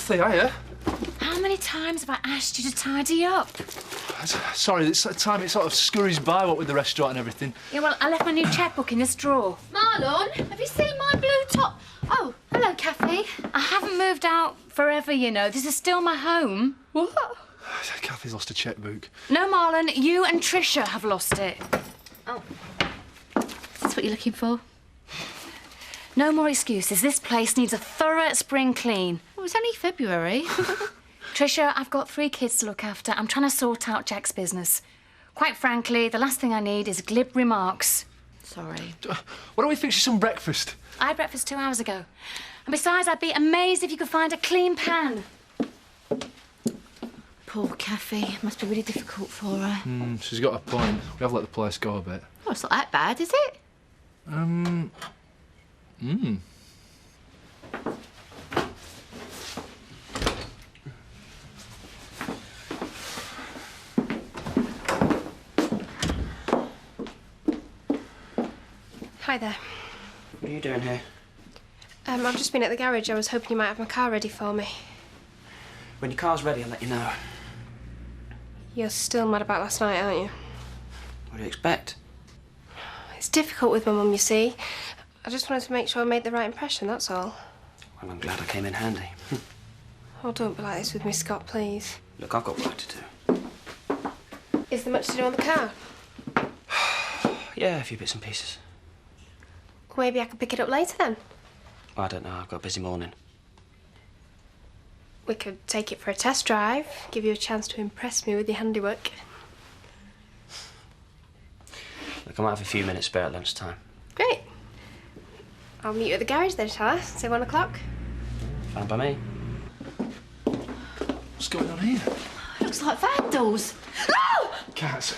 Kathy, hiya. How many times have I asked you to tidy up? Sorry, it's that time it sort of scurries by, what with the restaurant and everything. Yeah, well, I left my new checkbook in this drawer. Marlon, have you seen my blue top? Oh, hello, Kathy. I haven't moved out forever, you know. This is still my home. What? Kathy's lost a checkbook. No, Marlon, you and Tricia have lost it. Oh. Is this what you're looking for? No more excuses. This place needs a thorough spring clean. Well, it's only February. Tricia, I've got 3 kids to look after. I'm trying to sort out Jack's business. Quite frankly, the last thing I need is glib remarks. Sorry. Why don't we fix you some breakfast? I had breakfast 2 hours ago. And besides, I'd be amazed if you could find a clean pan. Poor Kathy. Must be really difficult for her. She's got a point. We have let the place go a bit. Oh, it's not that bad, is it? Hi there. What are you doing here? I've just been at the garage. I was hoping you might have my car ready for me. When your car's ready, I'll let you know. You're still mad about last night, aren't you? What do you expect? It's difficult with my mum, you see. I just wanted to make sure I made the right impression, that's all. Well, I'm glad I came in handy. Oh, don't be like this with me, Scott, please. Look, I've got work to do. Is there much to do on the car? Yeah, a few bits and pieces. Maybe I could pick it up later then. I don't know, I've got a busy morning. We could take it for a test drive, give you a chance to impress me with your handiwork. Look, I might have a few minutes spare at lunchtime. Great. I'll meet you at the garage then, shall I? Say 1 o'clock? Fine by me. What's going on here? Looks like vandals. No! Kat,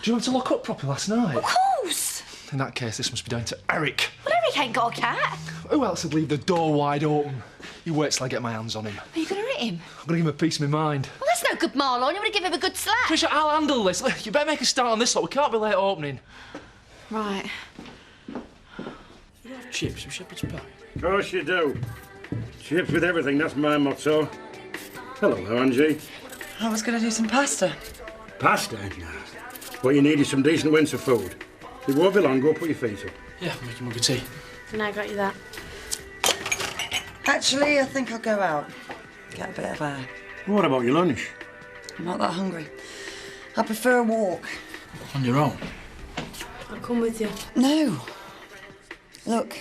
do you want to lock up properly last night? Of course. In that case, this must be down to Eric. Well, Eric ain't got a cat. Who else would leave the door wide open? You wait till I get my hands on him. Are you going to hit him? I'm going to give him a piece of my mind. Well, that's no good, Marlon. You want to give him a good slap. Tricia, I'll handle this. You better make a start on this lot. We can't be late opening. Right. You have chips with shepherd's pie? Of course you do. Chips with everything, that's my motto. Hello, Angie. I was going to do some pasta. Pasta? Nah. What you need is some decent winter food. It won't be long, go put your feet up. Yeah, make a mug of tea. And I got you that. Actually, I think I'll go out. Get a bit of air. What about your lunch? I'm not that hungry. I prefer a walk. On your own? I'll come with you. No. Look,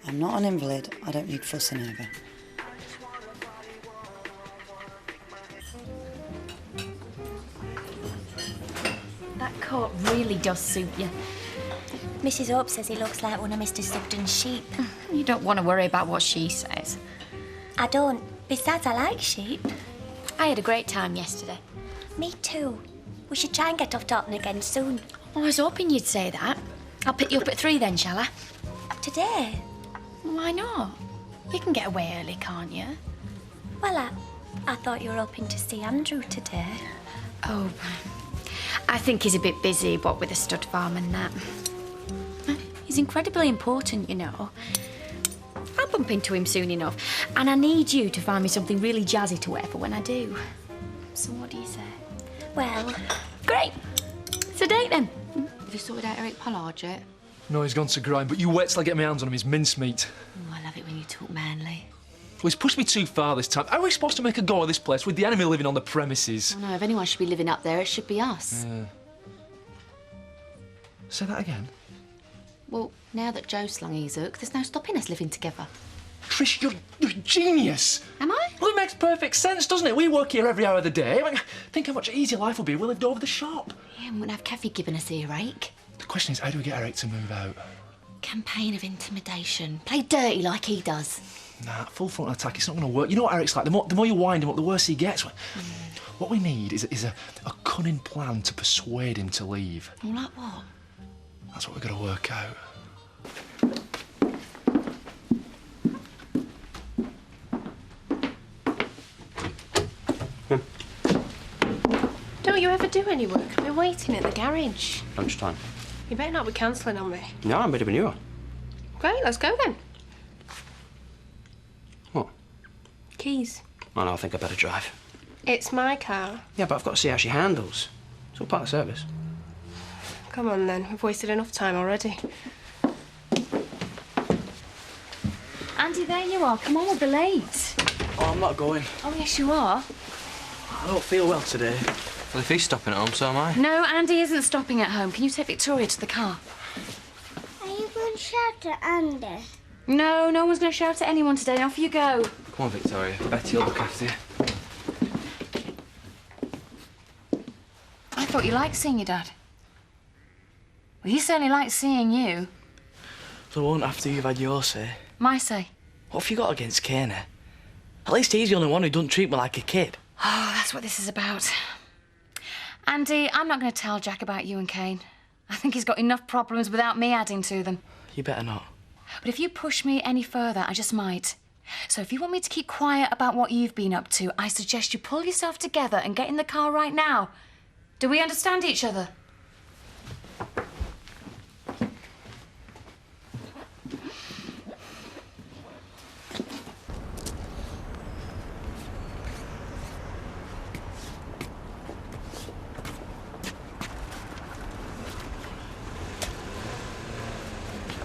I'm not an invalid. I don't need fussing over. That coat really does suit you. Mrs. Hope says he looks like one of Mr. Sugden's sheep. You don't want to worry about what she says. I don't. Besides, I like sheep. I had a great time yesterday. Me too. We should try and get off Dalton again soon. Oh, I was hoping you'd say that. I'll pick you up at 3 then, shall I? Today? Why not? You can get away early, can't you? Well, I thought you were hoping to see Andrew today. Oh, I think he's a bit busy, what with the stud farm and that. He's incredibly important, you know. I'll bump into him soon enough. And I need you to find me something really jazzy to wear for when I do. So what do you say? Well... Great! It's a date then. Have you sorted out Eric Pollard yet? No, he's gone to grind, but you wait till I get my hands on him. He's mincemeat. Oh, I love it when you talk manly. Well, he's pushed me too far this time. How are we supposed to make a go of this place with the enemy living on the premises? Oh, no, if anyone should be living up there, it should be us. Say that again. Well, now that Joe slung his hook, there's no stopping us living together. Trish, you're a genius. Am I? Well, it makes perfect sense, doesn't it? We work here every hour of the day. I mean, think how much easier life would be if we lived over the shop. Yeah, and wouldn't have Kathy giving us earache. The question is, how do we get Eric to move out? Campaign of intimidation. Play dirty like he does. Nah, full front attack, it's not going to work. You know what Eric's like? The more you wind him up, the worse he gets. What we need is a cunning plan to persuade him to leave. Well, like what? That's what we've got to work out. Don't you ever do any work? I've been waiting at the garage. Lunchtime. You better not be cancelling on me. No, I'm ready when you are. Great, let's go then. What? Keys. Oh, no, I think I better drive. It's my car. Yeah, but I've got to see how she handles. It's all part of the service. Come on, then. We've wasted enough time already. Andy, there you are. Come on, we'll be late. Oh, I'm not going. Oh, yes, you are. I don't feel well today. Well, if he's stopping at home, so am I. No, Andy isn't stopping at home. Can you take Victoria to the car? Are you going to shout at Andy? No, no one's going to shout at anyone today. Off you go. Come on, Victoria. Betty will look after you. I thought you liked seeing your dad. Well, he certainly likes seeing you. So I won't after you've had your say. My say. What have you got against Kane? At least he's the only one who doesn't treat me like a kid. Oh, that's what this is about. Andy, I'm not going to tell Jack about you and Kane. I think he's got enough problems without me adding to them. You better not. But if you push me any further, I just might. So if you want me to keep quiet about what you've been up to, I suggest you pull yourself together and get in the car right now. Do we understand each other?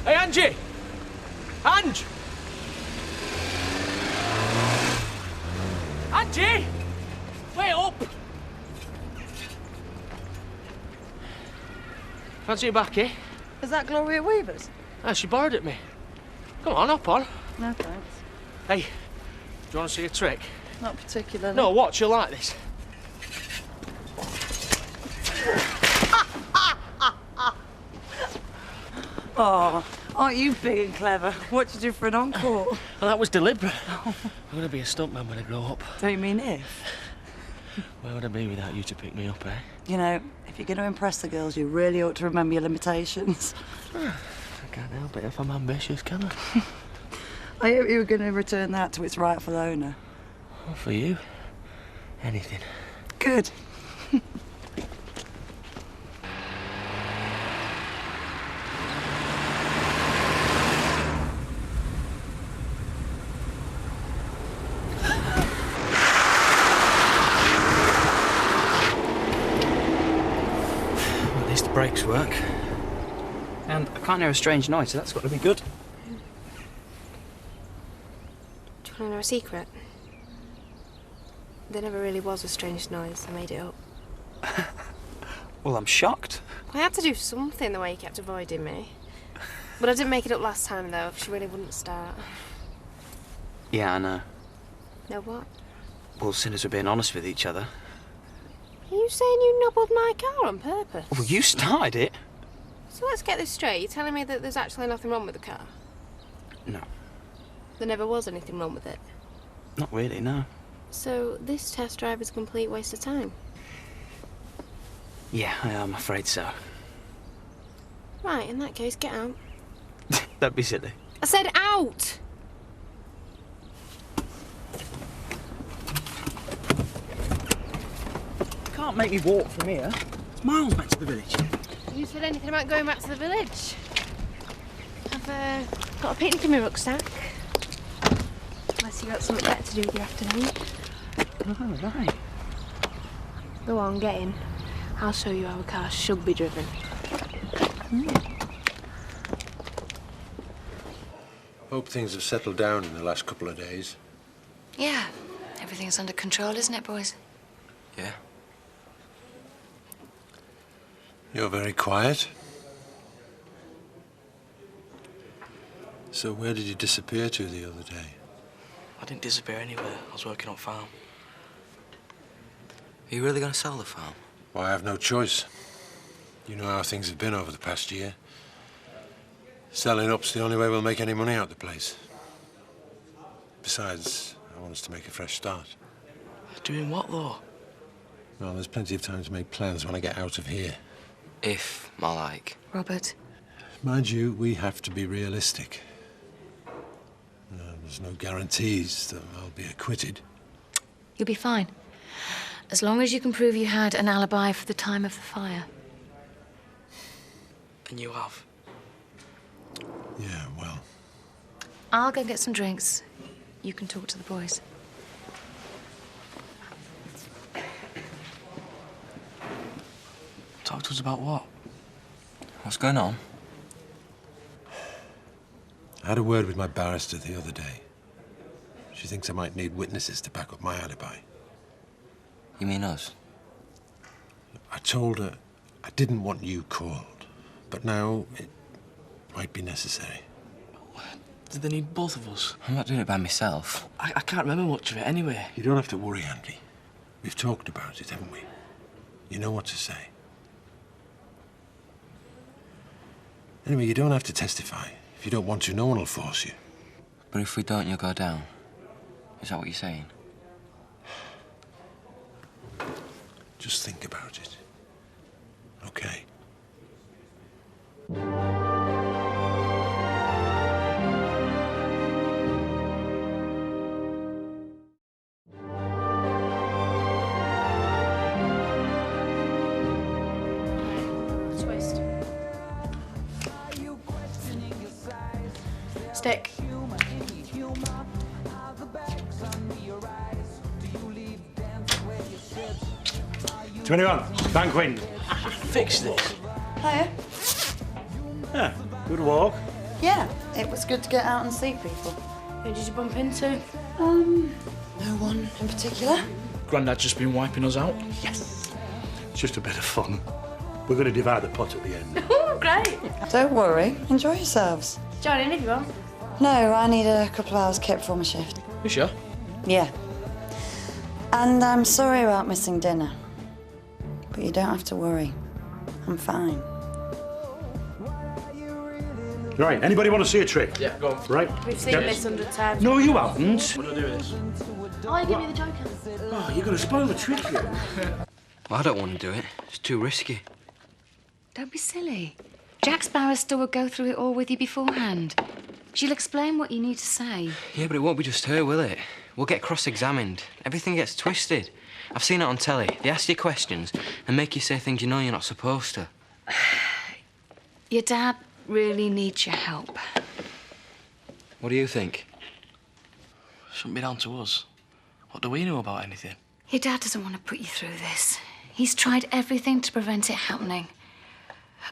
Hey, Angie! Ange! Angie! Wait up! Fancy your back, eh? Is that Gloria Weaver's? Ah, she borrowed it me. Come on, hop on. No, thanks. Hey, do you want to see a trick? Not particularly. No, watch, you'll like this. Oh, aren't you big and clever? What did you do for an encore? Well, that was deliberate. I'm going to be a stuntman when I grow up. Don't you mean if? Where would I be without you to pick me up, eh? You know, if you're going to impress the girls, you really ought to remember your limitations. I can't help it if I'm ambitious, can I? I hope you were going to return that to its rightful owner. Well, for you, anything. Good. Brakes work. And I can't hear a strange noise, so that's got to be good. Do you want to know a secret? There never really was a strange noise. I made it up. Well, I'm shocked. I had to do something the way you kept avoiding me. But I didn't make it up last time, though. She really wouldn't start. Yeah, I know. Know what? Well, since we're being honest with each other. Are you saying you nobbled my car on purpose? Well, you started it. So let's get this straight. You're telling me that there's actually nothing wrong with the car? No. There never was anything wrong with it? Not really, no. So this test drive is a complete waste of time? Yeah, I'm afraid so. Right, in that case, get out. Don't be silly. I said out! Can't make me walk from here. It's miles back to the village. Have you said anything about going back to the village? I've got a picnic in my rucksack. Unless you've got something better to do with your afternoon. Oh, right. Go on, get in. I'll show you how a car should be driven. Hope things have settled down in the last couple of days. Yeah, everything's under control, isn't it, boys? Yeah. You're very quiet. So where did you disappear to the other day? I didn't disappear anywhere. I was working on farm. Are you really going to sell the farm? Well, I have no choice. You know how things have been over the past year. Selling up's the only way we'll make any money out of the place. Besides, I want us to make a fresh start. Doing what, though? Well, there's plenty of time to make plans when I get out of here. If, more like. Robert. Mind you, we have to be realistic. There's no guarantees that I'll be acquitted. You'll be fine. As long as you can prove you had an alibi for the time of the fire. And you have? Yeah, well. I'll go get some drinks. You can talk to the boys. Talk to us about what? What's going on? I had a word with my barrister the other day. She thinks I might need witnesses to back up my alibi. You mean us? I told her I didn't want you called, but now it might be necessary. Do they need both of us? I'm not doing it by myself. I can't remember much of it anyway. You don't have to worry, Andy. We've talked about it, haven't we? You know what to say. Anyway, you don't have to testify. If you don't want to, no one will force you. But if we don't, you'll go down. Is that what you're saying? Just think about it. Okay? Twist. Stick. To anyone, bank wind. Fix this. Hiya. Yeah, good walk. Yeah, it was good to get out and see people. Who did you bump into? No one in particular. Grandad's just been wiping us out. Yes. It's just a bit of fun. We're going to divide the pot at the end. Oh, great. Don't worry, enjoy yourselves. Join in if you want. No, I need a couple of hours kept before my shift. You sure? Yeah. And I'm sorry about missing dinner. But you don't have to worry. I'm fine. Right, anybody want to see a trick? Yeah, go on. Right? We've seen this 100 times. No, you haven't. What do I do with this? Oh, give me the joker. Oh, you're going to spoil the trick, you. Well, I don't want to do it. It's too risky. Don't be silly. Jack's barrister will go through it all with you beforehand. She'll explain what you need to say. Yeah, but it won't be just her, will it? We'll get cross-examined. Everything gets twisted. I've seen it on telly. They ask you questions and make you say things you know you're not supposed to. Your dad really needs your help. What do you think? Shouldn't be down to us. What do we know about anything? Your dad doesn't want to put you through this. He's tried everything to prevent it happening.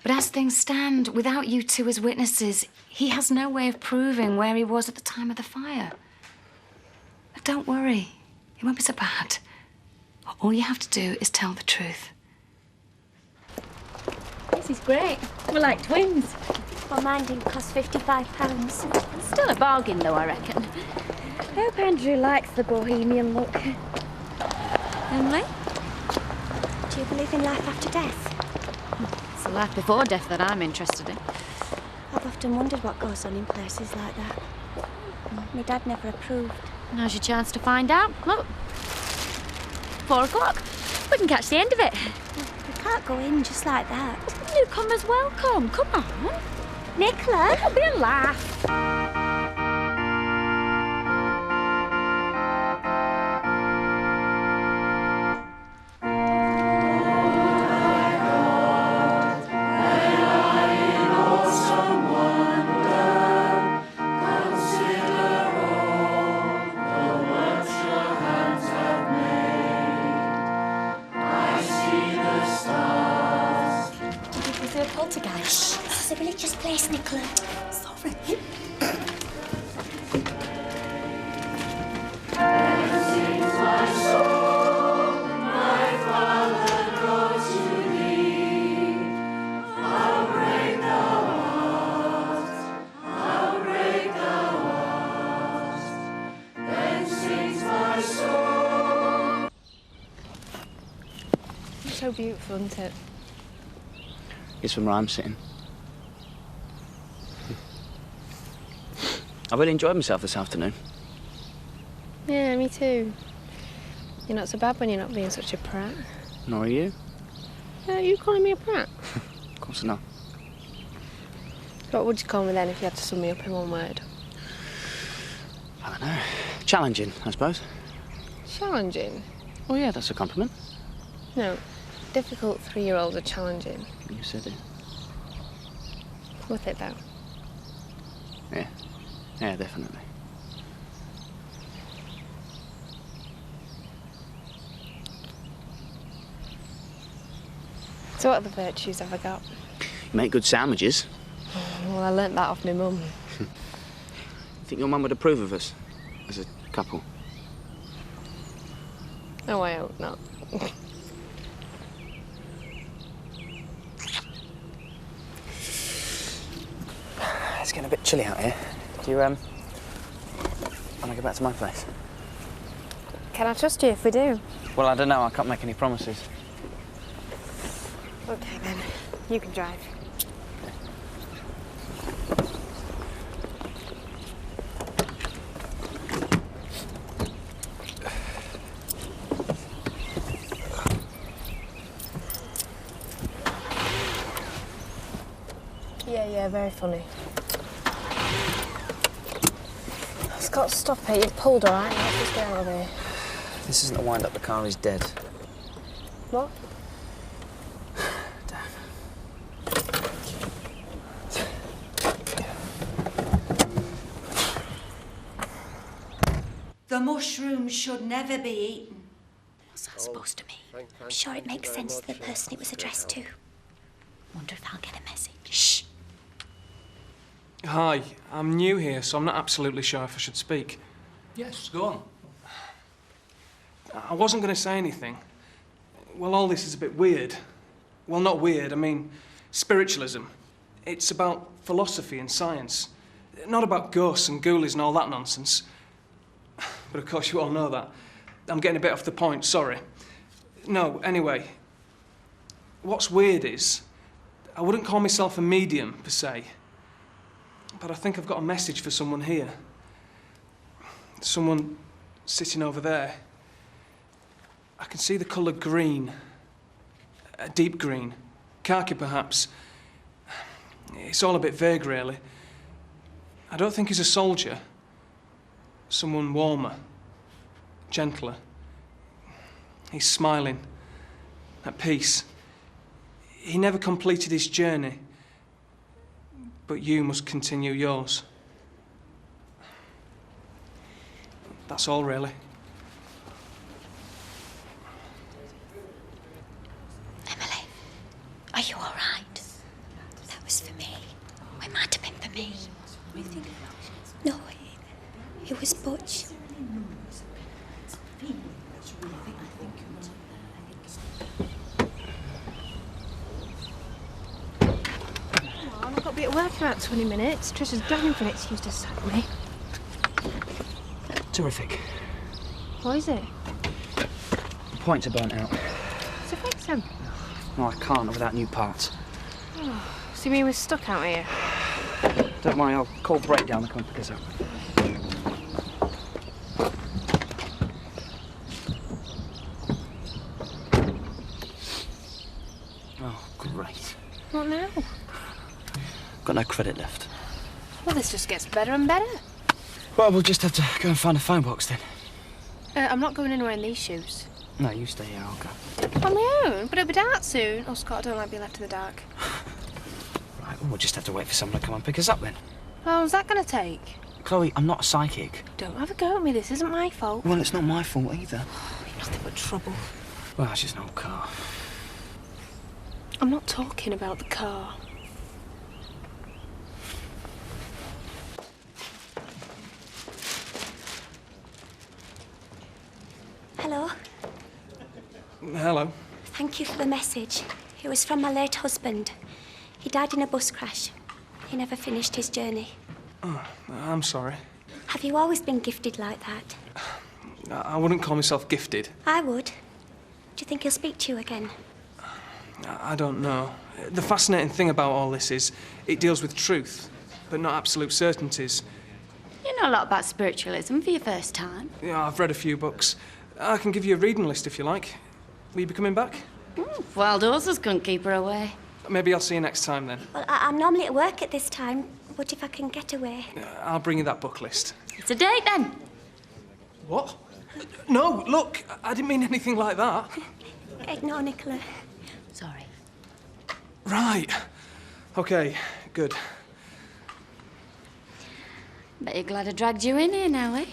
But as things stand, without you two as witnesses, he has no way of proving where he was at the time of the fire. But don't worry, it won't be so bad. All you have to do is tell the truth. This is great. We're like twins. Well, mine didn't cost £55. It's still a bargain, though, I reckon. I hope Andrew likes the bohemian look. Emily? Do you believe in life after death? It's the life before death that I'm interested in. I've often wondered what goes on in places like that. My dad never approved. Now's your chance to find out. Look. 4 o'clock. We can catch the end of it. We can't go in just like that. Newcomers welcome. Come on. Nicola! It'll be a laugh. Poltergeist. This is a religious place, Nicola. Sorry. It's so beautiful, isn't it? It's from where I'm sitting. I really enjoyed myself this afternoon. Yeah, me too. You're not so bad when you're not being such a prat. Nor are you. You calling me a prat? Of course not. What would you call me then if you had to sum me up in one word? I don't know. Challenging, I suppose. Challenging? Oh, yeah, that's a compliment. No. Difficult 3-year-olds are challenging. You said it. Worth it, though. Yeah. Yeah, definitely. So what other virtues have I got? Make good sandwiches. Well, I learnt that off my mum. You think your mum would approve of us as a couple? Oh, I hope not. It's getting a bit chilly out here. Do you, want to go back to my place? Can I trust you if we do? Well, I don't know. I can't make any promises. Okay, then. You can drive. Yeah, very funny. Scott, stop it. You've pulled, all right? Let's just get out of here. This isn't a wind-up. The car is dead. What? The mushrooms should never be eaten. What's that supposed to mean? I'm sure it makes sense to the person it was addressed to. Wonder if I'll get a message. Shh. Hi, I'm new here, so I'm not absolutely sure if I should speak. Yes, go on. I wasn't going to say anything. Well, all this is a bit weird. Well, not weird, I mean spiritualism. It's about philosophy and science. Not about ghosts and ghoulies and all that nonsense. But of course you all know that. I'm getting a bit off the point, sorry. No, anyway. What's weird is, I wouldn't call myself a medium, per se. But I think I've got a message for someone here. Someone sitting over there. I can see the colour green. A deep green. Khaki, perhaps. It's all a bit vague, really. I don't think he's a soldier. Someone warmer. Gentler. He's smiling. At peace. He never completed his journey. But you must continue yours. That's all, really. Emily, are you all right? That was for me. It might have been for me. No, it was Butch. I've got to be at work in about 20 minutes. Trisha's begging for an excuse to sack me. Terrific. What is it? The points are burnt out. So fix them. No, I can't without new parts. Oh, so you mean we're stuck out here? Don't worry, I'll call Breakdown to come and pick us up. Oh, great. What now? Got no credit left. Well, this just gets better and better. Well, we'll just have to go and find a phone box then. I'm not going anywhere in these shoes. No, you stay here, I'll go. On my own? But it'll be dark soon. Oh, Scott, I don't like being left in the dark. Right, well, we'll just have to wait for someone to come and pick us up then. How long's that going to take? Chloe, I'm not a psychic. Don't have a go at me. This isn't my fault. Well, it's not my fault either. You're nothing but trouble. Well, it's just an old car. I'm not talking about the car. Hello. Hello. Thank you for the message. It was from my late husband. He died in a bus crash. He never finished his journey. Oh, I'm sorry. Have you always been gifted like that? I wouldn't call myself gifted. I would. Do you think he'll speak to you again? I don't know. The fascinating thing about all this is it deals with truth, but not absolute certainties. You know a lot about spiritualism for your first time. Yeah, I've read a few books. I can give you a reading list if you like. Will you be coming back? Wild horses couldn't keep her away. Maybe I'll see you next time then. Well, I'm normally at work at this time. What if I can get away? I'll bring you that book list. It's a date then. What? No, look, I didn't mean anything like that. Ignore Nicola. Sorry. Right. Okay, good. Bet you're glad I dragged you in here now, eh?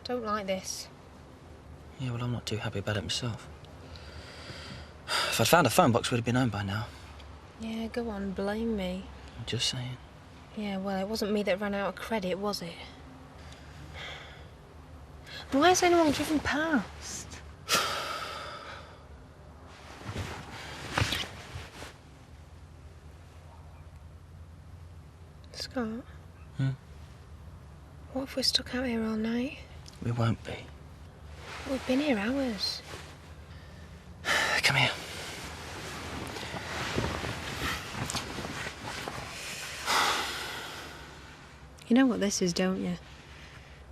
Don't like this. Yeah, well, I'm not too happy about it myself. If I'd found a phone box, we'd have been home by now. Yeah, go on, blame me. I'm just saying. Yeah, well, it wasn't me that ran out of credit, was it? Why has anyone driven past? Scott? What if we're stuck out here all night? We won't be. We've been here hours. Come here. You know what this is, don't you?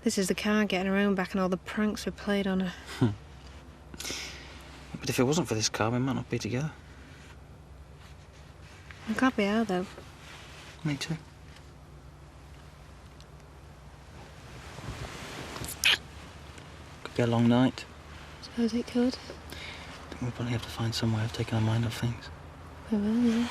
This is the car getting her own back and all the pranks we played on her. But if it wasn't for this car, we might not be together. I'm glad we are, though. Me too. Could be a long night. Suppose it could. We'll probably have to find some way of taking our mind off things. We will, yeah.